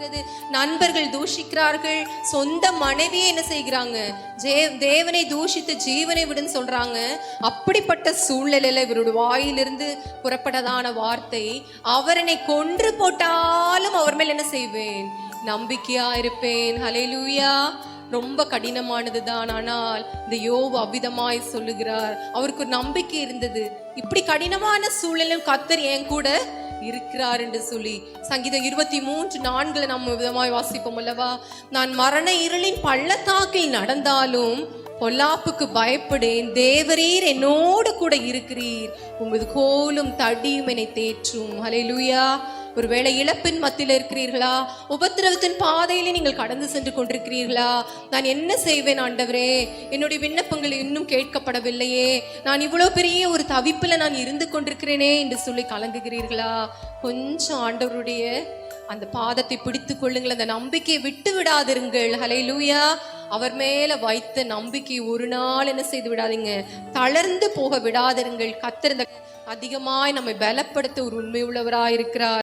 இருக்கிறது, நண்பர்கள் தூஷிக்கிறார்கள், சொந்த மனைவியே என்ன செய்கிறாங்க, தேவனை தூஷித்து ஜீவனை விடுன்னு சொல்றாங்க. அப்படிப்பட்ட சூழ்நிலையில இவருடைய வாயிலிருந்து புறப்பட்டதான வார்த்தை, அவர் என்னை கொன்று போட்டாலும் அவர் மேல் என்ன செய்வேன், நம்பிக்கையா இருப்பேன். ஹல்லேலூயா. ரொம்ப கடினமானதுதான். ஆனால் இந்த யோபு அவ்விதமாய் சொல்லுகிறார், அவருக்கு ஒரு நம்பிக்கை இருந்தது, இப்படி கடினமான சூழலும் கர்த்தர் என் கூட இருக்கிறார் என்று சொல்லி. சங்கீதம் 23:4 நம்ம விதமாய் வாசிப்போம் அல்லவா, நான் மரண இருளின் பள்ளத்தாக்கில் நடந்தாலும் பொல்லாப்புக்கு பயப்படேன், தேவரீர் என்னோடு கூட இருக்கிறீர், உமது கோலும் தடியும் என்னை தேற்றும். ஹல்லேலூயா. ஒருவேளை இழப்பின் மத்தியில் இருக்கிறீர்களா, உபத்திரவத்தின் பாதையிலே நீங்கள் கடந்து சென்று கொண்டிருக்கிறீர்களா, நான் என்ன செய்வேன் ஆண்டவரே, என்னுடைய விண்ணப்பங்கள் இன்னும் கேட்கப்படவில்லையே, நான் இவ்வளவு பெரிய ஒரு தவிப்பில் நான் இருந்து கொண்டிருக்கிறேனே என்று சொல்லி கலங்குகிறீர்களா, கொஞ்சம் ஆண்டவருடைய அந்த பாதத்தை பிடித்து கொள்ளுங்கள், அந்த நம்பிக்கையை விட்டு விடாதிருங்கள். ஹல்லேலூயா. அவர் மேல வைத்த நம்பிக்கை ஒரு நாள் என்ன செய்து விடாதீங்க, தளர்ந்து போக விடாதிருங்கள். கர்த்தர் அதிகமாய் நம்மை பலப்படுத்த ஒரு உண்மை உள்ளவராய் இருக்கிறார்.